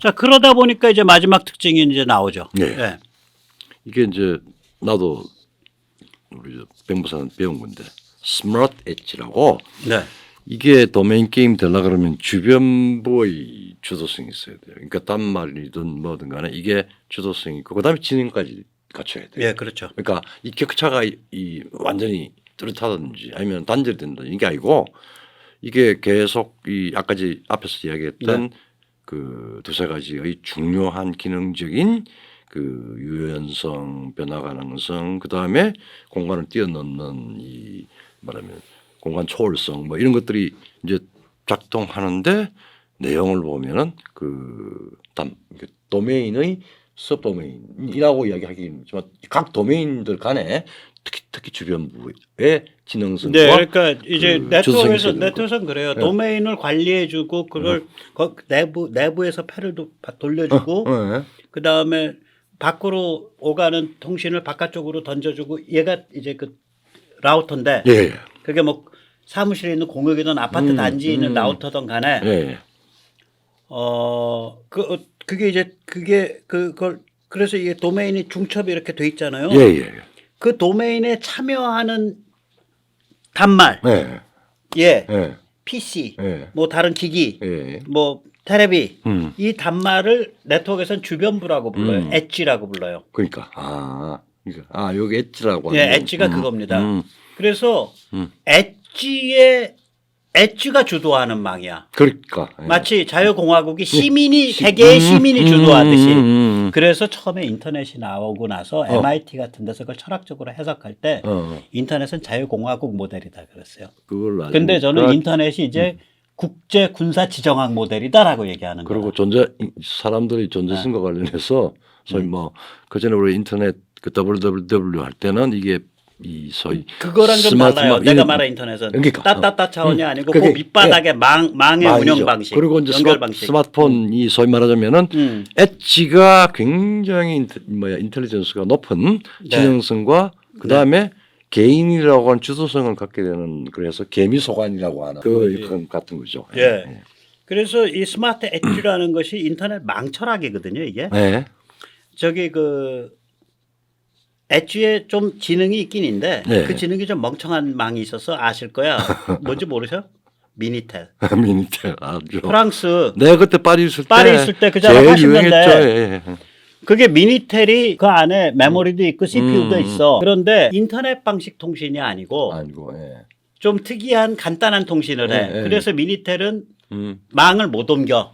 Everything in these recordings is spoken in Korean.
자, 그러다 보니까 이제 마지막 특징이 이제 나오죠. 네. 네. 이게 이제 나도 우리 백무사는 배운 건데 스마트 엣지라고 네. 이게 도메인 게임 되려 그러면 주변부의 주도성이 있어야 돼요. 그러니까 단말이든 뭐든 간에 이게 주도성이 있고 그다음에 진행까지 갖춰야 돼요. 예, 그렇죠. 그러니까 이 격차가 이 완전히 뚜렷하든지 아니면 단절된다든지 이게 아니고 이게 계속 이 아까지 앞에서 이야기했던 그 두세 가지의 중요한 기능적인 그 유연성, 변화 가능성, 그 다음에 공간을 뛰어넘는 이 말하면 공간 초월성 뭐 이런 것들이 이제 작동하는데 내용을 보면은 그 도메인의 서도메인이라고 이야기하기는 있지만 각 도메인들 간에 특히 주변부의 지능성과 네, 그러니까 이제 주도성이 네트워크에서 있어야 되는 네트워크는 그래요. 네. 도메인을 관리해주고 그걸 내부에서 패를 돌려주고 네. 그 다음에 밖으로 오가는 통신을 바깥쪽으로 던져주고 얘가 이제 그 라우터인데 예. 그게 뭐 사무실에 있는 공역이든 아파트 단지에 있는 라우터든 간에 예. 그게 이제 그걸 그래서 이게 도메인이 중첩이 이렇게 돼 있잖아요. 예. 그 도메인에 참여하는 단말, 예. 예, 예. PC, 예. 뭐 다른 기기, 예. 뭐 테레비, 음. 이 단말을 네트워크에서는 주변부라고 불러요. 엣지라고 불러요. 그러니까 여기 엣지라고 예, 하는 엣지가 그겁니다. 그래서 엣지가 주도하는 망이야. 그러니까 예. 마치 자유공화국이 시민이 개개의 시민이 주도하듯이. 그래서 처음에 인터넷이 나오고 나서 MIT 같은 데서 그걸 철학적으로 해석할 때 인터넷은 자유공화국 모델이다 그랬어요. 그걸 근데 저는 인터넷이 이제 국제 군사 지정학 모델이다라고 얘기하는 거예요. 그리고 사람들이 존재성과 관련해서 소위 뭐 그전에 우리 인터넷 그 www 할 때는 이게 이 소위 그거랑 좀 달라요. 내가 말한 인터넷은 그러니까, 따따따 차원이 아니고 그 그게, 밑바닥에 망의 운영 방식, 그리고 이제 연결 방식. 스마트폰이 소위 말하자면은 엣지가 굉장히 인텔리전스가 높은 지능성과 그 다음에 개인이라고 하는 주도성을 갖게 되는 그래서 개미소관이라고 하는 그 같은 거죠. 예. 그래서 이 스마트 엣지라는 것이 인터넷 망철학이거든요. 이게 네. 저기 그 엣지에 좀 지능이 있긴 있는데 네. 그 지능이 좀 멍청한 망이 있어서 아실 거야. 뭔지 모르셔? 미니텔. 미니텔 아주. 프랑스. 내가 그때 파리 있을 때 그 자리에 제일 유행했죠. 예. 그게 미니텔이 그 안에 메모리도 있고 CPU도 있어. 그런데 인터넷 방식 통신이 아니고 예. 좀 특이한 간단한 통신을 해. 예. 그래서 미니텔은 망을 못 옮겨.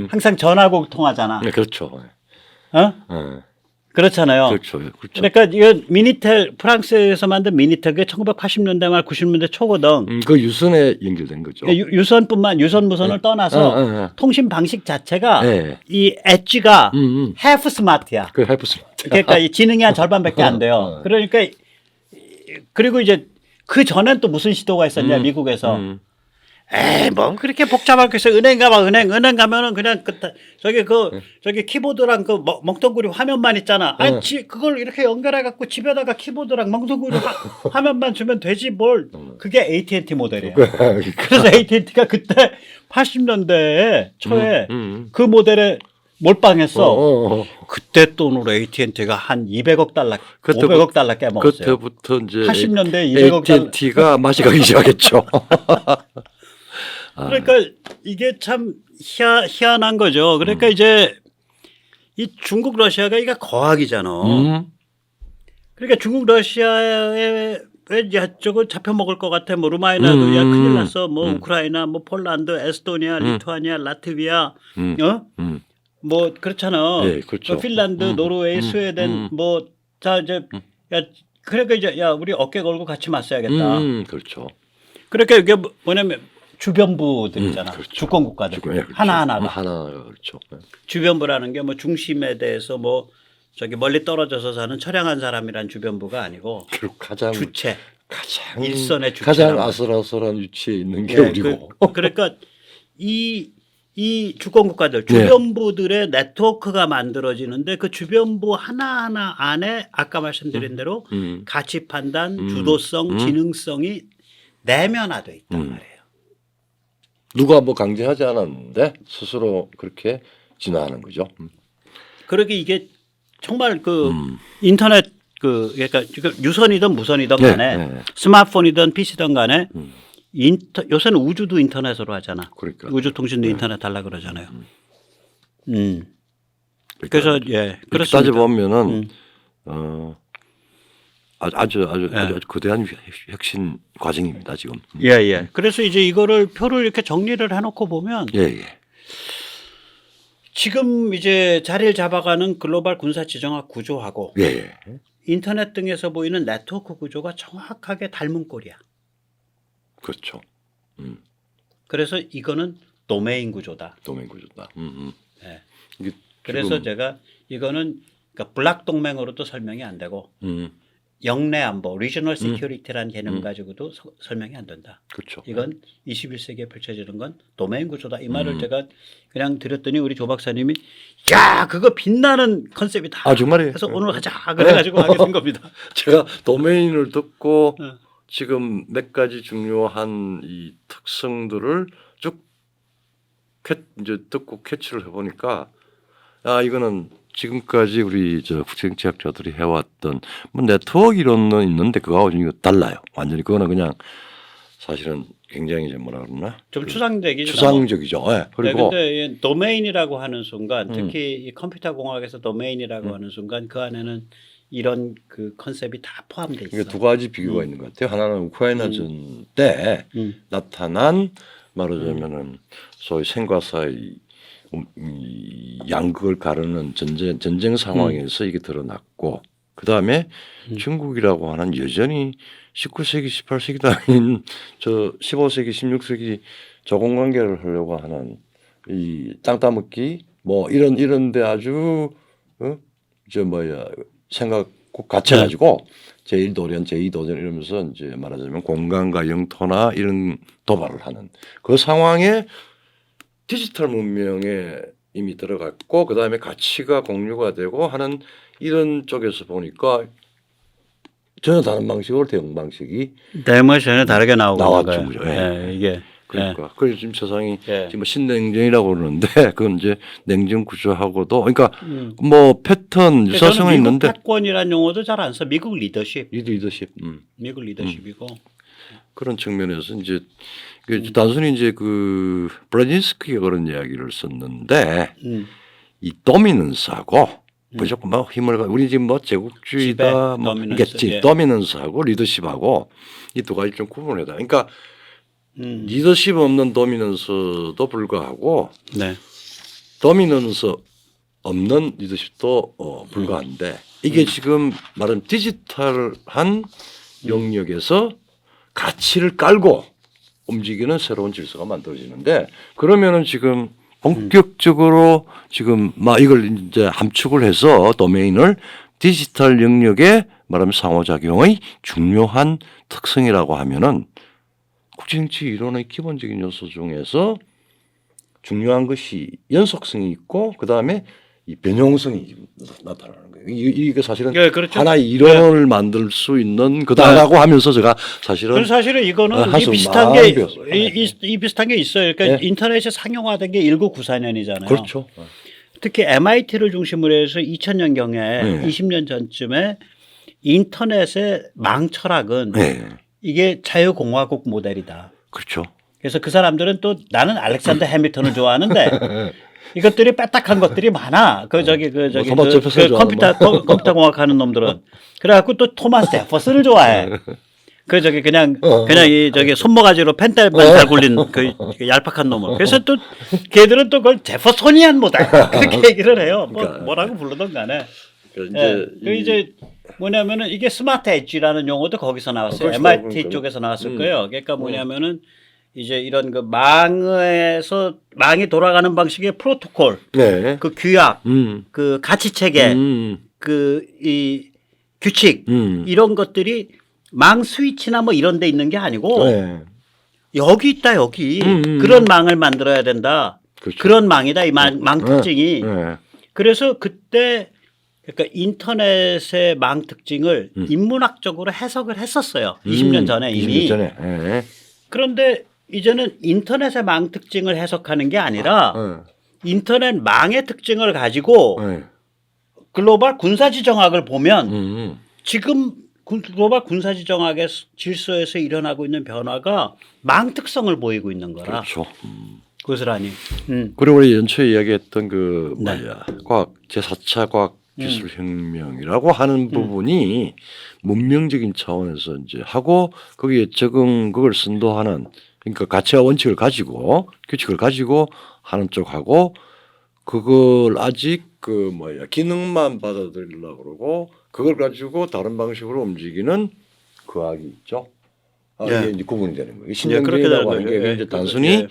항상 전화고 통하잖아. 네, 그렇죠. 어? 그렇잖아요. 그렇죠. 그러니까 이거 미니텔 프랑스에서 만든 미니텔 그게 1980년대 말 90년대 초거든. 그 유선에 연결된 거죠. 유선 무선을 떠나서 통신 방식 자체가 이 엣지가 half smart야. 그 해보스마트. 그러니까 이 지능이 한 절반밖에 안 돼요. 그러니까 그리고 이제 그 전엔 또 무슨 시도가 있었냐 미국에서. 에이 뭐 그렇게 복잡하게 해서 은행 가봐 은행 가면은 그냥 저기 키보드랑 그 멍텅구리 화면만 있잖아. 아니 그걸 이렇게 연결해 갖고 집에다가 키보드랑 멍텅구리 화면만 주면 되지 뭘. 그게 AT&T 모델이에요. 그래서 AT&T가 그때 80년대 초에 그 모델에 몰빵했어. 그때 돈으로 AT&T가 한 200억 달러, 500억 달러 깨먹었어요. 그때부터 이제 80년대 200억 달러. AT&T가 맛이 가기 시작했죠. 그러니까 이게 참 희한한 거죠. 그러니까 이제 이 중국 러시아가 이게 거학이잖아. 그러니까 중국 러시아에 왜 저거 잡혀 먹을 것 같아. 뭐 루마니아도 야 큰일 났어. 뭐 우크라이나, 뭐 폴란드, 에스토니아, 리투아니아, 라트비아, 뭐 그렇잖아. 네, 그렇죠. 핀란드, 노르웨이, 스웨덴, 뭐 자 이제 야 그러니까 이제 야 우리 어깨 걸고 같이 맞서야겠다. 그렇죠. 그러니까 이게 뭐냐면 주변부들이잖아. 그렇죠. 주권 국가들 그렇죠. 하나하나가. 하나 그렇죠. 주변부라는 게 뭐 중심에 대해서 뭐 저기 멀리 떨어져서 사는 처량한 사람이란 주변부가 아니고 그리고 가장 주체, 가장 일선의 주체, 가장 아슬아슬한 위치에 있는 게 우리고. 그러니까 이 주권 국가들 주변부들의 네트워크가 만들어지는데 그 주변부 하나하나 안에 아까 말씀드린 대로 가치 판단, 주도성, 지능성이 내면화돼 있단 말이에요. 누가 뭐 강제하지 않았는데 스스로 그렇게 진화하는 거죠. 그러게 이게 정말 그 인터넷 그러니까 유선이든 무선이든 네, 간에 네. 스마트폰이든 PC든 간에 요새는 우주도 인터넷으로 하잖아. 그러니까. 우주 통신도 네. 인터넷 달라 그러잖아요. 그러니까 그래서 예, 이렇게 그렇습니다. 따져 보면은 아주 거대한 혁신 과정입니다 지금. 예, 예. 그래서 이제 이거를 표를 이렇게 정리를 해놓고 보면 예, 예. 지금 이제 자리를 잡아가는 글로벌 군사 지정학 구조하고 예, 예. 인터넷 등에서 보이는 네트워크 구조가 정확하게 닮은 꼴이야. 그렇죠. 그래서 이거는 도메인 구조다. 도메인 구조다. 예. 이게 그래서 지금, 제가 이거는 그러니까 블락 동맹으로도 설명이 안 되고 영내 안보, 리저널 시큐리티라는 개념 가지고도 설명이 안 된다. 그렇죠. 이건 21세기에 펼쳐지는 건 도메인 구조다. 이 말을 제가 그냥 드렸더니 우리 조 박사님이 야 그거 빛나는 컨셉이다. 아 정말이에요. 그래서 오늘 하자 그래가지고 하게 된 겁니다. 제가 도메인을 듣고 어. 지금 몇 가지 중요한 이 특성들을 쭉 이제 듣고 캐치를 해보니까 아 이거는 지금까지 우리 저 국제정치학자들이 해왔던 뭐 네트워크 이론은 있는데 그거하고 좀 달라요. 완전히 그거는 그냥 사실은 굉장히 이제 뭐라 그러나 좀 추상적이죠. 추상적이죠. 예. 네, 그리고 근데 도메인이라고 하는 순간 특히 이 컴퓨터 공학에서 도메인이라고 하는 순간 그 안에는 이런 그 컨셉이 다 포함되어 있어. 이게 두 가지 비교가 있는 것 같아요. 하나는 우크라이나전 때 나타난 말하자면은 소위 생과사의 이 양극을 가르는 전쟁 상황에서 이게 드러났고 그 다음에 중국이라고 하는 여전히 19세기, 18세기도 아닌 저 15세기, 16세기 조공관계를 하려고 하는 이 땅 따먹기 뭐 이런데 아주 저 뭐야 생각 꼭 같이 해가지고 제1도전, 제2도전 이러면서 이제 말하자면 공간과 영토나 이런 도발을 하는 그 상황에 디지털 문명에 이미 들어갔고 그 다음에 가치가 공유가 되고 하는 이런 쪽에서 보니까 전혀 다른 방식으로 대응 방식이 대응이 전혀 다르게 나오고 나왔죠. 있는 거예요. 예, 이게 그러니까 그래서 지금 세상이 예. 지금 신냉전이라고 그러는데 그건 이제 냉전 구조하고도 그러니까 뭐 패턴 유사성은 미국 있는데 패권이라는 용어도 잘 안 써. 미국 리더십. 리더십 미국 리더십이고. 그런 측면에서 이제 그 단순히 이제 그 브라진스키가 그런 이야기를 썼는데 이 도미넌스하고 무조건 뭐 힘을 우리 지금 뭐 제국주의다 뭐 도미넌스, 있겠지 예. 도미넌스하고 리더십하고 이 두 가지 좀 구분해다. 그러니까 리더십 없는 도미넌스도 불가하고 네. 도미넌스 없는 리더십도 불가한데 이게 지금 말하는 디지털한 영역에서 가치를 깔고 움직이는 새로운 질서가 만들어지는데 그러면은 지금 본격적으로 지금 막 이걸 이제 함축을 해서 도메인을 디지털 영역에 말하면 상호작용의 중요한 특성이라고 하면은 국제정치 이론의 기본적인 요소 중에서 중요한 것이 연속성이 있고 그 다음에 이 변형성이 나타나는 거예요. 이게 사실은 예, 그렇죠. 하나의 이론을 만들 수 있는 거다라고 하면서 제가 사실은 사실은 이거는 한 이 수 비슷한 많이 게 배웠어요. 이 비슷한 게 있어요. 그러니까 네. 인터넷이 상용화된 게 1994년이잖아요. 그렇죠. 특히 MIT를 중심으로 해서 2000년 경에 네. 20년 전쯤에 인터넷의 망 철학은 네. 이게 자유공화국 모델이다. 그렇죠. 그래서 그 사람들은 또 나는 알렉산더 해밀턴을 좋아하는데 이것들이 빼딱한 것들이 많아. 토마스 제퍼슨을 컴퓨터 공학하는 놈들은 그래갖고 또 토마스 제퍼슨을 좋아해. 그냥 이 손모가지로 펜탈 굴린 그 얄팍한 놈을. 그래서 또 걔들은 또 그걸 제퍼소니안 모델 그렇게 얘기를 해요. 뭐라고 부르던 간에. 이제 뭐냐면은 이게 스마트 엣지라는 용어도 거기서 나왔어요. 그렇죠. MIT 쪽에서 나왔을 거예요. 그러니까 뭐냐면은 이제 이런 그 망이 돌아가는 방식의 프로토콜, 네. 그 규약, 그 가치 체계, 그 이 규칙 이런 것들이 망 스위치나 뭐 이런 데 있는 게 아니고 네. 여기 있다 여기 그런 망을 만들어야 된다. 그렇죠. 그런 망이다 이 망 특징이. 네. 그래서 그때 그러니까 인터넷의 망 특징을 인문학적으로 해석을 했었어요. 20년 전에 이미. 20년 전에. 네. 그런데 이제는 인터넷의 망 특징을 해석하는 게 아니라 인터넷망의 특징을 가지고 네. 글로벌 군사지정학을 보면 음. 지금 글로벌 군사지정학의 질서에서 일어나고 있는 변화가 망 특성을 보이고 있는 거라. 그렇죠. 고스란히. 그리고 우리 연초에 이야기했던 그 네. 뭐야 과학 제4차 과학 기술 혁명이라고 하는 부분이 문명적인 차원에서 이제 하고 거기에 적응 그걸 선도하는 그러니까 가치와 원칙을 가지고 규칙을 가지고 하는 쪽하고 그걸 아직 그 뭐야 기능만 받아들이려고 그러고 그걸 가지고 다른 방식으로 움직이는 과학이 있죠. 아, 예. 이게 이제 구분이 되는 거예요. 그렇게 신경제라고 되는 하는 게 거예요. 이제 예. 단순히 예.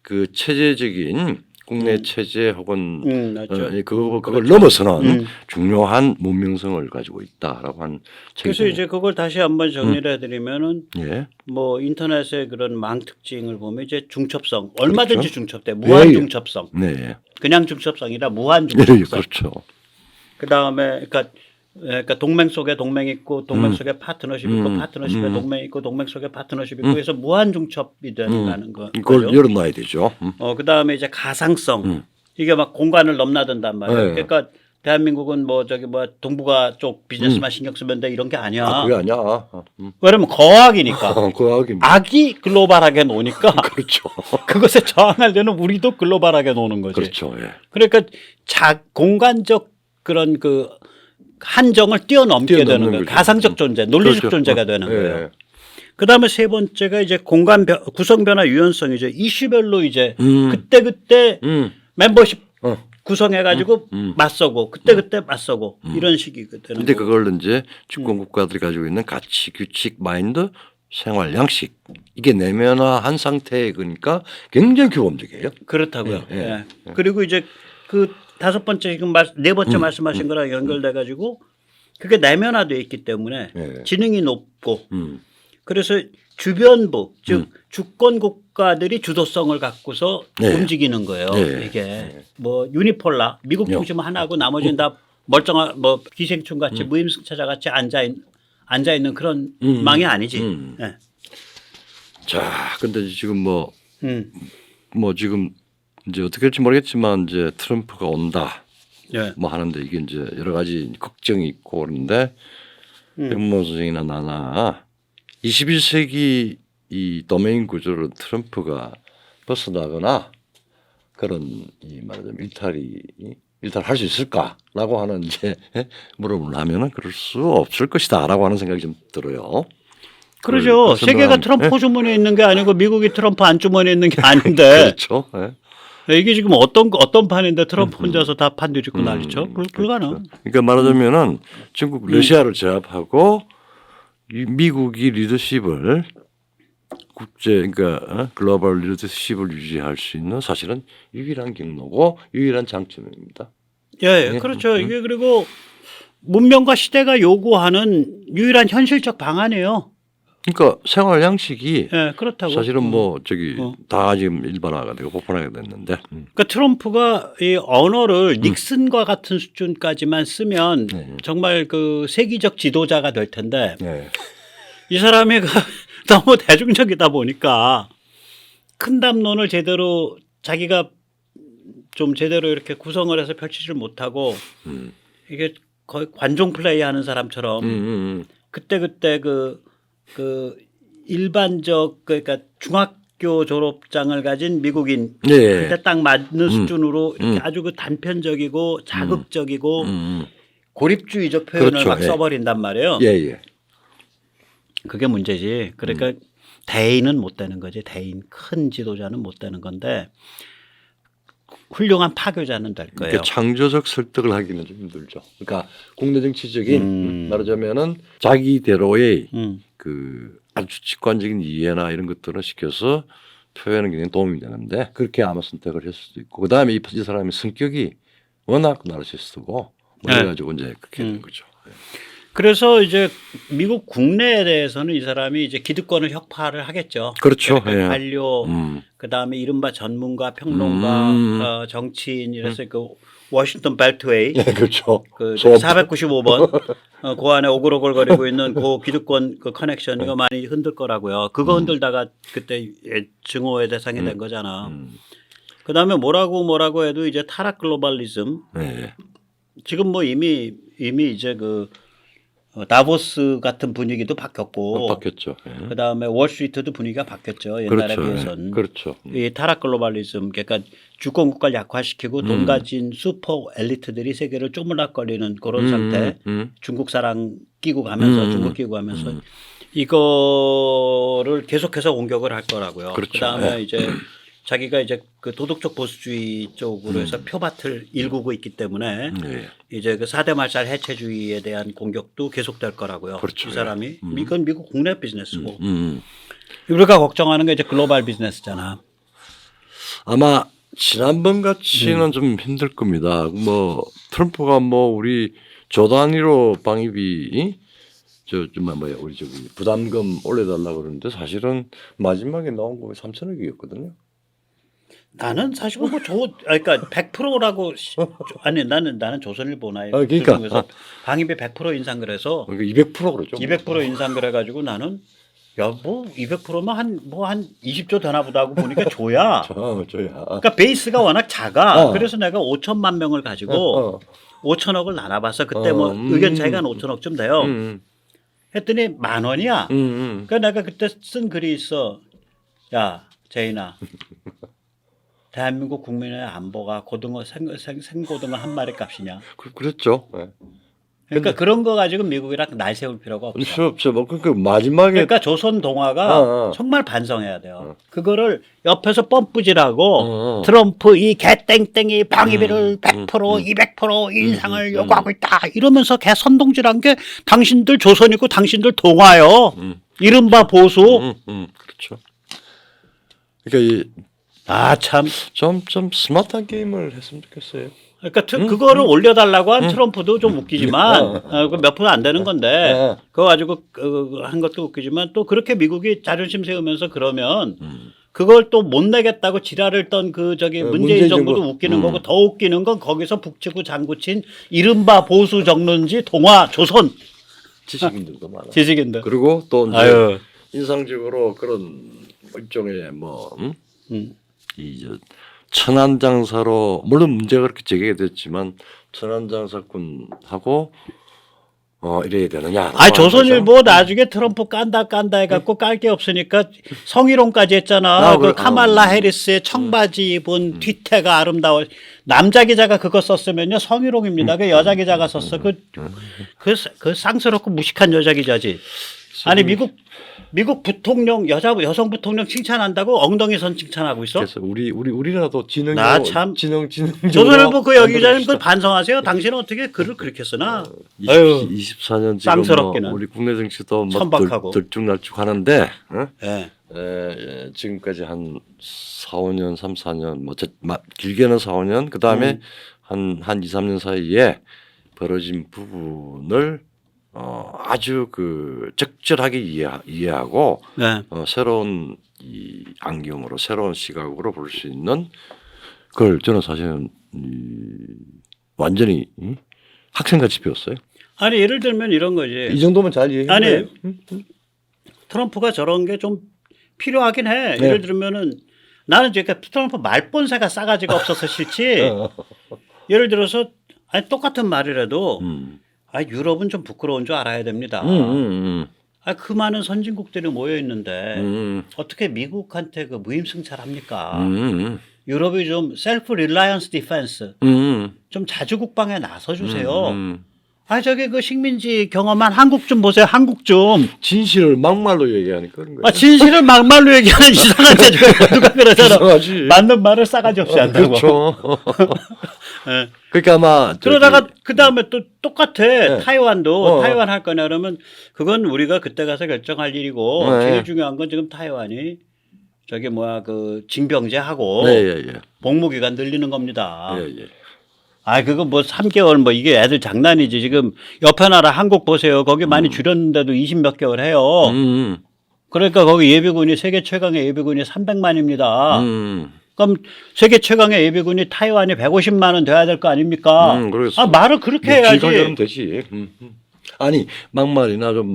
그 체제적인 국내 체제 혹은 맞죠. 그걸 그렇죠. 넘어서는 중요한 문명성을 가지고 있다라고 하는 책이 그래서 이제 그걸 다시 한번 정리를 해드리면은 예. 뭐 인터넷의 그런 망 특징을 보면 이제 중첩성 얼마든지 그렇죠. 중첩돼 무한 예, 예. 중첩성 네. 그냥 중첩성이라 무한 예, 중첩성. 그렇죠. 그 다음에 그러니까 동맹 속에 동맹 있고 동맹 속에 파트너십 있고 파트너십에 동맹 있고 동맹 속에 파트너십 있고 해서 무한 중첩이 된다는 거. 이걸 열어놔야 되죠. 그 다음에 이제 가상성 이게 막 공간을 넘나든단 말이에요. 네. 그러니까 대한민국은 뭐 저기 뭐 동북아 쪽 비즈니스만 신경 쓰면 돼 이런 게 아니야. 아, 그게 아니야. 왜냐면 거학이니까. 과학입니다. 악이 글로벌하게 노니까 그렇죠. 그것에 저항하려는 우리도 글로벌하게 노는 거지. 그렇죠. 예. 그러니까 공간적 그런 그 한정을 뛰어넘게 되는 뛰어넘는 거예요. 거죠. 가상적 존재, 논리적 그렇죠. 존재가 되는 예. 거예요. 그다음에 세 번째가 이제 공간 구성 변화 유연성이죠. 이슈별로 이제 그때 멤버십 어. 구성해 가지고 맞서고 그때 맞서고 이런 식이 되는 근데 거고. 그걸 이제 집권 국가들이 가지고 있는 가치, 규칙, 마인드, 생활 양식 이게 내면화한 상태에 그러니까 굉장히 규범적이에요. 그렇다고요. 예, 예. 그리고 이제 그 다섯 번째 지금 네 번째 말씀하신 거랑 연결돼 가지고 그게 내면화되어 있기 때문에 예. 지능이 높고 그래서 주변부 즉 주권 국가들이 주도성을 갖고서 네. 움직이는 거예요. 네. 이게 뭐 유니폴라 미국 중심 하나고 나머지는 다 멀쩡한 뭐 기생충 같이 무임승차자 같이 앉아 있는 그런 망이 아니지. 예. 자, 근데 지금 뭐 지금 이제 어떻게 될지 모르겠지만 이제 트럼프가 온다 예. 뭐 하는데 이게 이제 여러 가지 걱정이 있고 그런데 백모 선생이나 나나 21세기 이 도메인 구조를 트럼프가 벗어나거나 그런 이 말하자면 일탈할 수 있을까라고 하는 이제 물음을 하면은 그럴 수 없을 것이다라고 하는 생각이 좀 들어요. 그러죠. 세계가 트럼프 주머니에 있는 게 아니고 미국이 트럼프 안주머니에 있는 게 아닌데 그렇죠. 예. 이게 지금 어떤 판인데 트럼프 혼자서 다 판 뒤집고 난리쳐? 불가능. 그러니까 말하자면은 중국 러시아를 제압하고 이 미국이 리더십을 그러니까 글로벌 리더십을 유지할 수 있는 사실은 유일한 경로고 유일한 장점입니다. 예, 그렇죠. 이게 그리고 문명과 시대가 요구하는 유일한 현실적 방안이에요. 그러니까 생활 양식이 예, 그렇다고. 사실은 뭐 저기 다 지금 일반화가 되고 보편화가 됐는데 그러니까 트럼프가 이 언어를 닉슨과 같은 수준까지만 쓰면 정말 그 세계적 지도자가 될 텐데 네. 이 사람이 너무 대중적이다 보니까 큰 담론을 제대로 자기가 좀 제대로 이렇게 구성을 해서 펼치질 못하고 이게 거의 관종 플레이 하는 사람처럼 그때 그 일반적 그러니까 중학교 졸업장을 가진 미국인 그때 딱 맞는 수준으로 이렇게 아주 그 단편적이고 자극적이고 고립주의적 표현을 그렇죠. 막 써버린단 말이에요. 예. 그게 문제지. 그러니까 대인은 못 되는 거지. 대인 큰 지도자는 못 되는 건데 훌륭한 파교자는 될 거예요. 그러니까 창조적 설득을 하기는 좀 힘들죠. 그러니까 국내 정치적인 말하자면은 자기대로의 그 아주 직관적인 이해나 이런 것들을 시켜서 표현하는 게 도움이 되는데 그렇게 아마 선택을 했을 수도 있고 그 다음에 이 사람의 성격이 워낙 나르시스트고 그래가지고 이제 그렇게 된 거죠. 그래서 이제 미국 국내에 대해서는 이 사람이 이제 기득권을 혁파를 하겠죠. 그렇죠. 그러니까 관료, 그 다음에 이른바 전문가, 평론가, 정치인 이래서 그 워싱턴 벨트웨이, 그렇죠. 그 495번 그 안에 오글오글거리고 있는 그 기득권 그 커넥션 이거 많이 흔들 거라고요. 그거 흔들다가 그때 증오의 대상이 된 거잖아. 그다음에 뭐라고 해도 이제 타락 글로벌리즘. 네. 지금 뭐 이미 이제 그 다보스 같은 분위기도 바뀌었고. 바뀌었죠. 예. 그다음에 월스트리트도 분위기가 바뀌었죠. 옛날에 그렇죠. 비해서는. 예. 그렇죠. 이 타락 글로벌리즘 그러니까 주권 국가를 약화시키고 돈 가진 슈퍼 엘리트들이 세계를 쪼물락거리는 그런 상태. 중국 사랑 끼고 가면서 중국 끼고 가면서 이거를 계속해서 공격을 할 거라고요. 그렇죠. 그다음에 네. 이제 자기가 이제 그 도덕적 보수주의 쪽으로 해서 표밭을 일구고 있기 때문에 네. 이제 그 4대 말살 해체주의에 대한 공격도 계속될 거라고요. 그렇죠. 이 사람이 이건 미국 국내 비즈니스고 음. 우리가 걱정하는 게 이제 글로벌 비즈니스잖아. 아마 지난번 같이는 좀 힘들 겁니다. 뭐 트럼프가 뭐 우리 조 단위로 방위비 뭐야 우리 저기 부담금 올려달라고 그러는데 사실은 마지막에 나온 거 3천억이었거든요. 나는 사실 그러니까 100%라고 아니 나는 조선일보나 그러니까. 그래서 방위비 100% 인상 그래서 200% 그러죠. 200% 인상 그래 가지고 나는 야 뭐 200%면 한 20조 되나 보다 하고 보니까 조야. 저야. 그러니까 베이스가 워낙 작아. 그래서 내가 5천만 명을 가지고 5천억을 나눠봤어. 그때 뭐 의견 차이가 한 5천억쯤 돼요. 했더니 10,000원이야. 그러니까 내가 그때 쓴 글이 있어. 야 제인아. 대한민국 국민의 안보가 고등어 생고등어 한 마리 값이냐. 그랬죠. 네. 그러니까 그런 거 가지고 미국이랑 날 세울 필요가 없어. 필요 없죠. 뭐 그 마지막에 그러니까 조선 동화가 정말 반성해야 돼요. 그거를 옆에서 펌프질하고 트럼프 이 개땡땡이 방위비를 100% 200% 인상을 요구하고 있다 이러면서 개 선동질한 게 당신들 조선이고 당신들 동화요. 이른바 보수. 그렇죠. 그러니까 참. 좀 스마트한 게임을 했으면 좋겠어요. 그러니까 그거를 올려달라고 한 트럼프도 좀 웃기지만 몇 푼 안 되는 건데 그거 가지고 한 것도 웃기지만 또 그렇게 미국이 자존심 세우면서 그러면 그걸 또 못 내겠다고 지랄을 떤 그 문재인 정부도 웃기는 거고 더 웃기는 건 거기서 북치고 장구친 이른바 보수 정론지 동화 조선 지식인들도 많아. 지식인들. 그리고 또 이제 아유. 인상적으로 그런 일종의 이 천안장사로 물론 문제가 그렇게 제기가 됐지만 천안장사꾼하고 이래야 되느냐. 조선일보 나중에 트럼프 깐다 해갖고 깔 게 없으니까 성희롱까지 했잖아. 그 카말라 해리스의 청바지 입은 뒤태가 아름다워. 남자 기자가 그거 썼으면요 성희롱입니다. 그 여자 기자가 썼어. 그 쌍스럽고 무식한 여자 기자지. 아니 미국 부통령 여성 부통령 칭찬한다고 엉덩이 선 칭찬하고 있어? 그래서 우리나라도 지능 조선일보 그 여기 기자님 그걸 반성하세요. 당신은 어떻게 글을 그렇게 쓰나? 24년 지금 쌍스럽기는. 우리 국내 정치도 천박하고. 들쭉날쭉하는데 네. 지금까지 한 4-5년 3-4년 길게는 4-5년 그다음에 한 2-3년 사이에 벌어진 부분을 아주 적절하게 이해하고 네. 새로운 이 안경으로 새로운 시각으로 볼 수 있는 그걸 저는 사실은 완전히 학생같이 배웠어요. 아니 예를 들면 이런 거지. 이 정도면 잘 이해해요. 아니 트럼프가 저런 게 좀 필요하긴 해. 네. 예를 들면은 나는 이제 트럼프 말본새가 싸가지가 없어서 싫지. 예를 들어서 똑같은 말이라도 유럽은 좀 부끄러운 줄 알아야 됩니다. 그 많은 선진국들이 모여 있는데 어떻게 미국한테 그 무임승차합니까? 유럽이 좀 셀프 릴라이언스 디펜스 좀 자주 국방에 나서 주세요. 저기 그 식민지 경험한 한국 좀 보세요. 한국 좀. 진실을 막말로 얘기하니까 그런 거예요. 진실을 막말로 얘기하는 이상한 제주가 누가 그러잖아. 이상하지. 맞는 말을 싸가지 없이 한다고. 그렇죠. 네. 그러니까 아마 그러다가 그 다음에 또 똑같아. 네. 타이완도 타이완 할 거냐 그러면 그건 우리가 그때 가서 결정할 일이고 제일 중요한 건 지금 타이완이 그 징병제하고 복무기간 늘리는 겁니다. 그거 뭐 3개월 뭐 이게 애들 장난이지. 지금 옆에 나라 한국 보세요. 거기 많이 줄였는데도 20몇 개월 해요. 그러니까 거기 예비군이 세계 최강의 예비군이 300만입니다. 그럼 세계 최강의 예비군이 타이완이 150만은 돼야 될 거 아닙니까? 말을 그렇게 해야지. 기가면 되지. 아니 막말이나 좀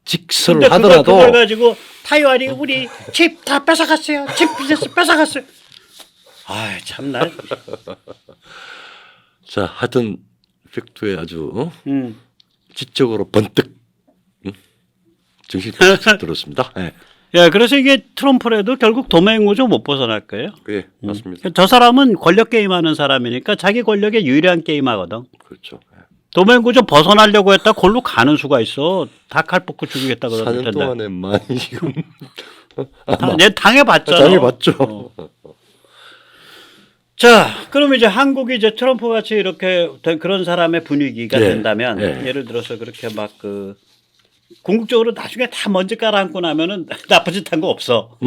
직설을 근데 하더라도 그걸 가지고 타이완이 우리 집 다 뺏어갔어요. 집 비즈니스 뺏어갔어요. 아, 참나. 자, 하여튼 팩트에 아주 음. 지적으로 번뜩 정신이 들었습니다. 네. 예, 그래서 이게 트럼프라도 결국 도메인 구조 못 벗어날 거예요. 예, 맞습니다. 저 사람은 권력 게임하는 사람이니까 자기 권력에 유리한 게임하거든. 그렇죠. 예. 도메인 구조 벗어나려고 했다 골로 가는 수가 있어. 다 칼 뽑고 죽이겠다 4년 그러던데. 동안에 많이 지금 얘 당해봤잖아. 당해봤죠. 자, 그럼 이제 한국이 이제 트럼프 같이 이렇게 된 그런 사람의 분위기가 예, 된다면 예. 예를 들어서 그렇게 막 그 궁극적으로 나중에 다 먼지 깔아앉고 나면은 나쁜 짓 한 거 없어.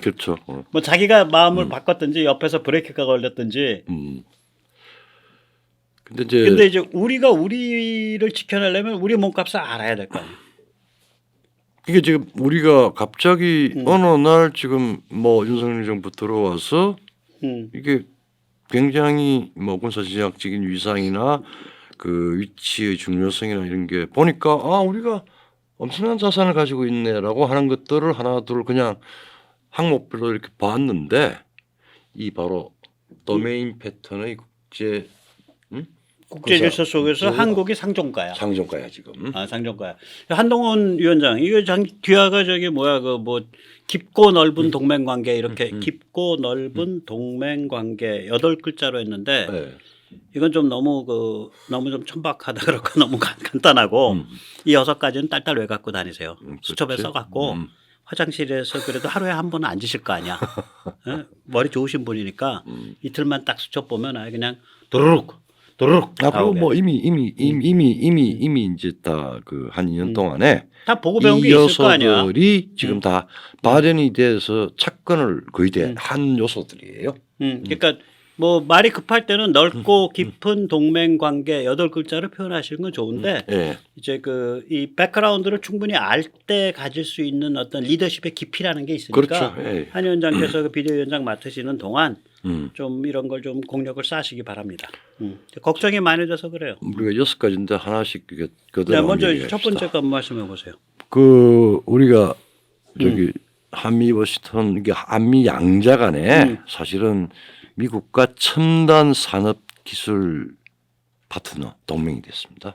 그렇죠. 뭐 자기가 마음을 바꿨든지 옆에서 브레이크가 걸렸든지. 근데 이제 우리가 우리를 지켜내려면 우리 몸값을 알아야 될 거 아니야. 이게 지금 우리가 갑자기 어느 날 지금 뭐 윤석열 정부 들어와서 이게 굉장히 뭐 군사지향적인 위상이나 그 위치의 중요성이나 이런 게 보니까 아 우리가 엄청난 자산을 가지고 있네라고 하는 것들을 하나 둘 그냥 항목별로 이렇게 봤는데 이 바로 도메인 패턴의 국제 질서 속에서 그 한국이 상종가야. 상종가야 지금. 아, 상종가야. 한동훈 위원장 이거 뒤아가 저기 뭐야 그 뭐 깊고 넓은 동맹 관계 이렇게 깊고 넓은 동맹 관계 8글자로 했는데 네. 이건 좀 너무 좀 천박하다 그렇고 너무 간단하고 이 6가지는 딸딸 왜 갖고 다니세요. 수첩에 써갖고 화장실에서 그래도 하루에 한 번은 앉으실 거 아니야. 예? 머리 좋으신 분이니까 이틀만 딱 수첩 보면 아예 그냥 도르륵 아 그리고 나오게. 뭐 이미 이제 다 그 한 2년 동안에 다 보고 배운 게 이 있을 거 아니야. 요소들이 지금 다 발현이 돼서 착근을 거의 한 요소들이에요. 그러니까 뭐 말이 급할 때는 넓고 깊은 동맹 관계 8글자로 표현하시는 건 좋은데 예. 이제 그 이 백그라운드를 충분히 알 때 가질 수 있는 어떤 리더십의 깊이라는 게 있으니까 그렇죠. 예. 한 위원장께서 그 비대위원장 맡으시는 동안 좀 이런 걸 좀 공력을 쌓으시기 바랍니다. 걱정이 많이 돼서 그래요. 우리가 6가지인데 하나씩 이게 네, 그대로 먼저 첫 번째 거 말씀해 보세요. 그 우리가 저기 한미 워싱턴 이게 한미 양자 간에 사실은 미국과 첨단 산업 기술 파트너 동맹이 됐습니다.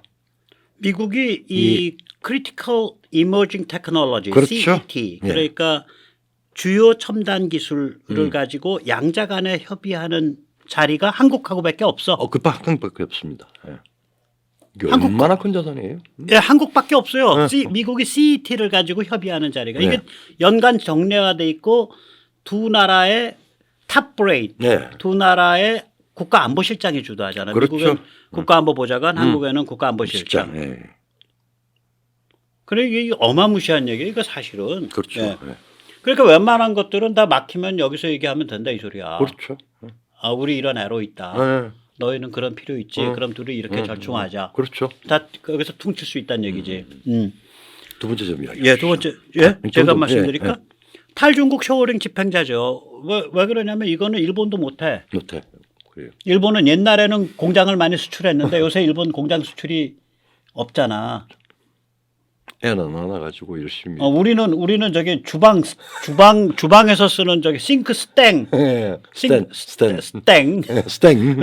미국이 이 Critical Emerging Technology 그렇죠. CET 그러니까 주요 첨단 기술을 가지고 양자 간에 협의하는 자리가 한국하고밖에 없어. 그 한국밖에 없습니다. 예. 이게 얼마나 큰 자산이에요? 예, 한국밖에 없어요. 미국이 CET를 가지고 협의하는 자리가 이게 연간 정례화돼 있고 두 나라의 탑 브레인, 두 나라의 국가안보실장이 주도하잖아요. 그렇죠. 미국은 국가안보보좌관, 한국에는 국가안보실장. 예. 그래 이게 어마무시한 얘기예요. 이거 사실은. 그렇죠. 예. 그러니까 웬만한 것들은 다 막히면 여기서 얘기하면 된다 이 소리야. 그렇죠. 아, 우리 이런 애로 있다. 너희는 그런 필요 있지. 그럼 둘이 이렇게 절충하자. 그렇죠. 다 거기서 퉁칠 수 있다는 얘기지. 두 번째 점 이야기. 예, 두 번째. 예, 제가 말씀드릴까? 탈중국 쇼어링 집행자죠. 왜 그러냐면 이거는 일본도 못해. 못해. 그래요. 일본은 옛날에는 공장을 많이 수출했는데 요새 일본 공장 수출이 없잖아. 애는 하나 가지고 열심히. 우리는 저기 주방에서 쓰는 저기 싱크 스탱. 스탠. 스탱. 스탱.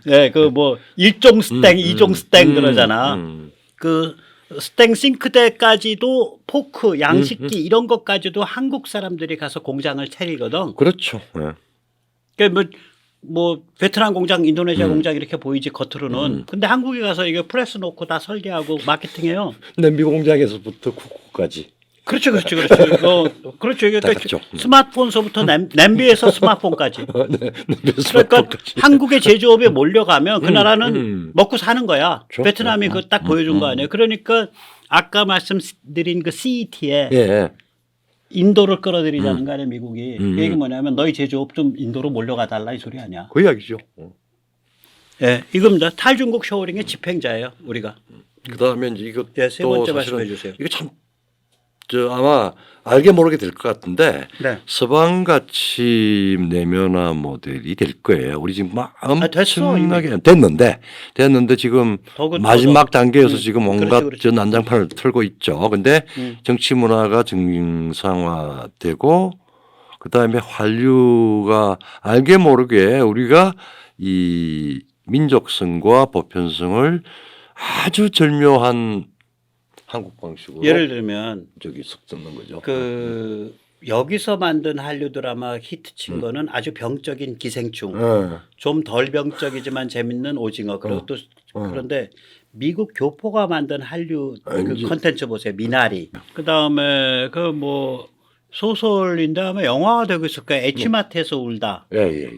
네, 그 뭐 1종 스탱, 2종 스탱 그러잖아. 그 스탱 싱크대까지도 포크, 양식기 이런 것까지도 한국 사람들이 가서 공장을 차리거든. 그렇죠. 그러니까 뭐 베트남 공장, 인도네시아 공장 이렇게 보이지 겉으로는. 근데 한국에 가서 이거 프레스 놓고 다 설계하고 마케팅해요. 냄비 공장에서부터 쿠쿠까지. 그렇죠. 그렇죠. 그러니까 그렇죠. 스마트폰서부터 냄비에서 스마트폰까지. 그러니까 스마트폰까지. 한국의 제조업에 몰려가면 그 나라는 먹고 사는 거야. 그렇죠. 베트남이 그 딱 보여준 거 아니에요. 그러니까 아까 말씀드린 그 CET에 예. 인도를 끌어들이자는 거 아니에요, 미국이. 그 얘기 뭐냐면 너희 제조업 좀 인도로 몰려가 달라 이 소리 아니야. 그 이야기죠. 예, 이겁니다. 탈중국 쇼어링의 집행자예요, 우리가. 그다음에 이제 이것도 예, 세 번째 사실은 말씀해 주세요. 이거 참 아마 알게 모르게 될 것 같은데 네. 서방같이 내면화 모델이 될 거예요. 우리 지금 막 됐어, 엄청나게 됐는데 지금 마지막 단계에서 지금 온갖 그렇지. 저 난장판을 틀고 있죠. 근데 정치 문화가 정상화되고 그다음에 한류가 알게 모르게 우리가 이 민족성과 보편성을 아주 절묘한 한국 방식으로 예를 들면 저기 섞는 거죠. 그 여기서 만든 한류 드라마 히트친 거는 아주 병적인 기생충, 예. 좀 덜 병적이지만 재밌는 오징어. 그리고 또 그런데 미국 교포가 만든 한류 그 이제- 컨텐츠 보세요. 미나리. 그 다음에 그 뭐 소설인데 아마 영화가 되고 있을 거예요. 에치마트에서 울다. 예.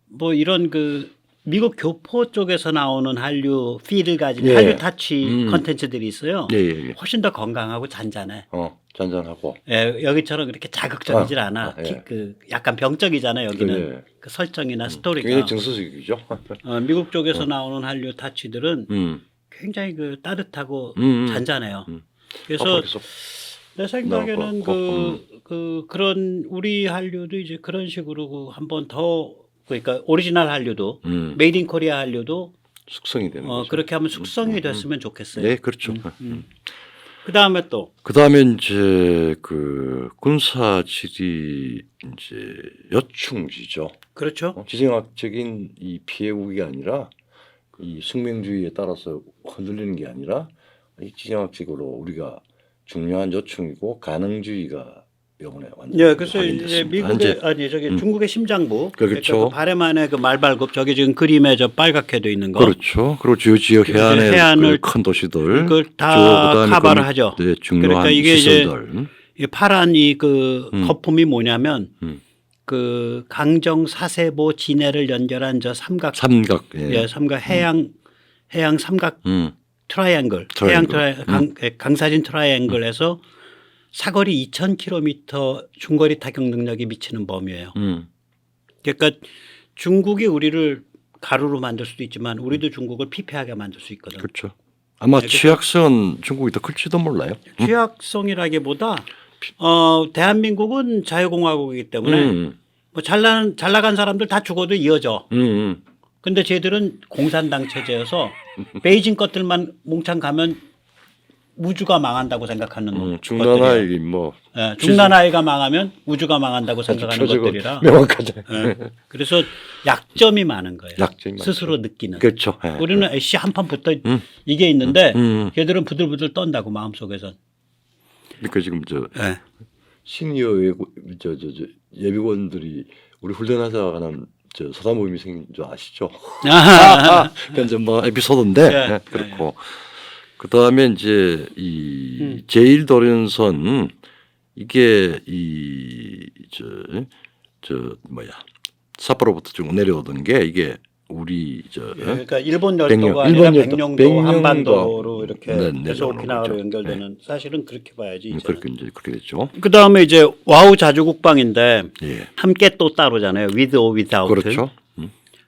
뭐 이런 그 미국 교포 쪽에서 나오는 한류 필을 가진 예. 한류 타치 컨텐츠들이 있어요. 예. 훨씬 더 건강하고 잔잔해. 잔잔하고. 예, 여기처럼 그렇게 자극적이질 않아. 예. 그 약간 병적이잖아 여기는. 그래. 그 설정이나 스토리가. 굉장히 정서적이죠. 미국 쪽에서 나오는 한류 타치들은 음. 굉장히 그 따뜻하고 음. 잔잔해요. 그래서 앞으로 계속 내 생각에는 나올 그런 우리 한류도 이제 그런 식으로 한번 더 그러니까 오리지널 한류도 메이드 인 코리아 한류도 숙성이 되는 거죠. 그렇게 하면 숙성이 됐으면 좋겠어요. 네, 그렇죠. 그 다음에 또 그다음에 이제 그 군사질이 이제 여충지죠. 그렇죠. 지정학적인 이 피해 우기가 아니라 이 숙명주의에 따라서 흔들리는 게 아니라 이 지정학적으로 우리가 중요한 요충이고 가능주의가 이번에 완전 예, 그래서 이제 확인됐습니다. 미국의 현재. 아니 저기 중국의 심장부 그렇죠. 그러니까 그 발해만의 그 말발굽 저기 지금 그림에 저 빨갛게 돼 있는 거 그렇죠. 그리고 주요 지역 그래서 해안의 해안을 큰 도시들 그걸 다 그다음에 커버를 그 하죠. 네, 중요한 그러니까 이게 이제 시설들. 이 파란 이 그 거품이 뭐냐면 음. 그 강정 사세보 진해를 연결한 저 삼각 삼각. 예, 삼각 해양 삼각 트라이앵글 해양 강사진 트라이앵글에서 사거리 2,000km 중거리 타격 능력이 미치는 범위예요. 그러니까 중국이 우리를 가루로 만들 수도 있지만 우리도 중국을 피폐하게 만들 수 있거든. 그렇죠. 아마 네, 취약성은 중국이 더 클지도 몰라요. 취약성이라기보다 대한민국은 자유공화국이기 때문에 뭐 잘 나간 사람들 다 죽어도 이어져. 근데 쟤들은 공산당 체제여서 베이징 것들만 몽창 가면 우주가 망한다고 생각하는 것들이에요. 중나라의 뭐 예, 중나라이가 망하면 우주가 망한다고 생각하는 것들이라. 명확하죠. 예, 그래서 약점이 많은 거예요. 약점이 스스로 느끼는. 그렇죠. 예. 우리는 애쉬 한판 붙어 이게 있는데 걔들은 부들부들 떤다고 마음속에선. 그러니까 지금 저 예. 시니어 저 예비군들이 우리 훈련하자는 저 사단 모임이 생긴 줄 아시죠? 그건 뭐 에피소드인데 네, 그렇고 그다음에 이제 이 제1 도련선 이게 이 저 뭐야 삿포로부터 쭉 내려오던 게 이게 우리 그러니까 일본 열도가 아니라 백령도 한반도로 이렇게 해서 오키나와로 연결되는 사실은 그렇게 봐야지. 그렇게 이제 그렇게 됐죠. 그 다음에 이제 와우 자주국방인데 예. 함께 또 따로잖아요. with or without. 그렇죠.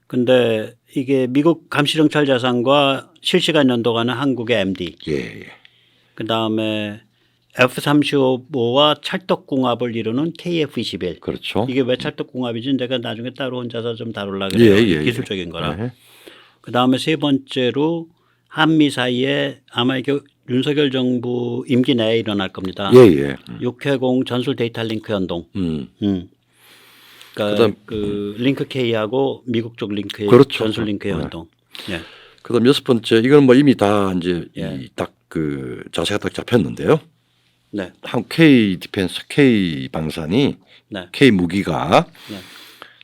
근데 이게 미국 감시정찰 자산과 실시간 연도가는 한국의 MD. 예. 그 다음에 F-35와 찰떡궁합을 이루는 KF-21. 그렇죠. 이게 왜 찰떡궁합이지? 내가 나중에 따로 혼자서 좀 다루려고 그래요. 기술적인 거라. 네. 그 다음에 세 번째로 한미 사이에 아마 이게 윤석열 정부 임기 내에 일어날 겁니다. 예. 6회공 전술 데이터 링크 연동. 그러니까 그다음 그 링크 K하고 미국 쪽 링크 그렇죠. 전술 링크 연동. 예. 그다음 여섯 번째 이건 뭐 이미 다 이제 예. 딱 그 자세가 딱 잡혔는데요. 네. 한국 K 디펜스 K 방산이 네. K 무기가 네.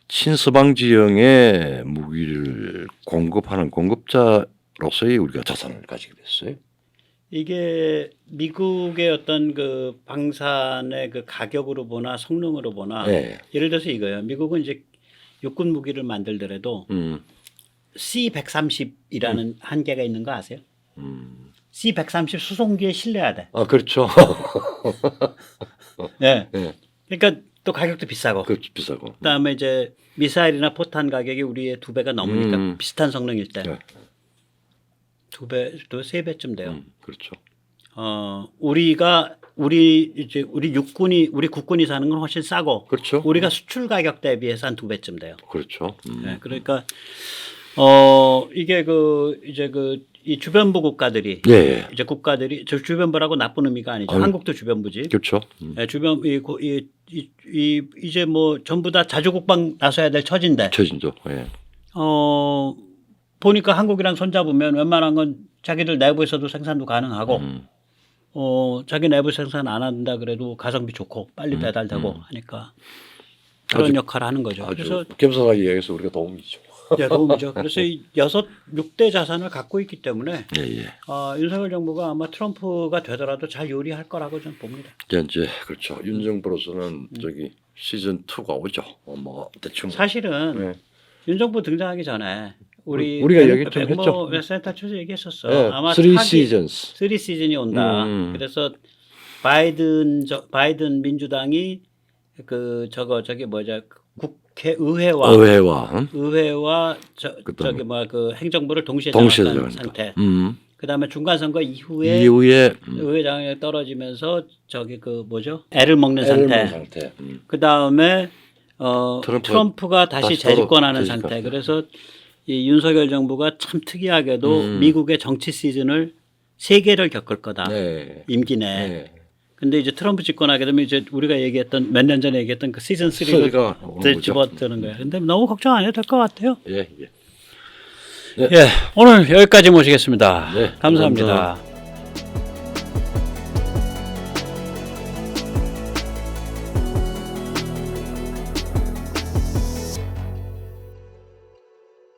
친서방 지형의 무기를 공급하는 공급자로서의 우리가 자산을 가지게 됐어요. 이게 미국의 어떤 그 방산의 그 가격으로 보나 성능으로 보나 네. 예를 들어서 이거예요. 미국은 이제 육군 무기를 만들더라도 C-130이라는 한계가 있는 거 아세요? C-130 수송기에 실려야 돼. 아 그렇죠. 네. 네. 그러니까 또 가격도 비싸고. 그 비싸고. 그다음에 이제 미사일이나 포탄 가격이 우리의 2배가 넘으니까 비슷한 성능일 때. 네. 2배, 또 3배쯤 돼요. 그렇죠. 우리 육군이 우리 국군이 사는 건 훨씬 싸고. 그렇죠. 우리가 수출 가격 대비해서 한 2배쯤 돼요. 그렇죠. 네, 그러니까 이게 그 이제 그 이 주변부 국가들이 예, 예. 이제 국가들이 저 주변부라고 나쁜 의미가 아니죠. 아니, 한국도 주변부지. 그렇죠. 예, 주변 이제 뭐 전부 다 자주국방 나서야 될 처진데. 처진도. 예. 보니까 한국이랑 손잡으면 웬만한 건 자기들 내부에서도 생산도 가능하고 자기 내부 생산 안 한다 그래도 가성비 좋고 빨리 배달되고 하니까 그런 아주- 역할을 하는 거죠. 아주 그래서 겸손하게 얘기해서 우리가 도움이죠. 예, 도움이죠. 그래서 이 6대 자산을 갖고 있기 때문에 예, 예. 윤석열 정부가 아마 트럼프가 되더라도 잘 요리할 거라고 저는 봅니다. 이제 그렇죠. 윤 정부로서는 저기 시즌 2가 오죠. 뭐 대충 사실은 네. 윤 정부 등장하기 전에 우리가 얘기 좀 했죠. 센터초에서 얘기했었어. 네, 아마 3 seasons. 3 시즌이 온다. 그래서 바이든 민주당이 저기 뭐죠 국회의회와 의회와 저기 뭐야 그 행정부를 동시에 장악한 상태. 그다음에 중간 선거 이후에 의회장에 떨어지면서 저기 그 뭐죠 애를 먹는 상태. 그다음에 트럼프가 다시 재집권하는 상태. 그래서 이 윤석열 정부가 참 특이하게도 미국의 정치 시즌을 3개를 겪을 거다. 네. 임기 내. 네. 근데 이제 트럼프 집권하게 되면 이제 우리가 얘기했던 몇 년 전에 얘기했던 그 시즌 3가 집어드는 거예요. 근데 너무 걱정 안 해도 될 것 같아요. 예, 예. 예, 오늘 여기까지 모시겠습니다. 네, 감사합니다. 감사합니다.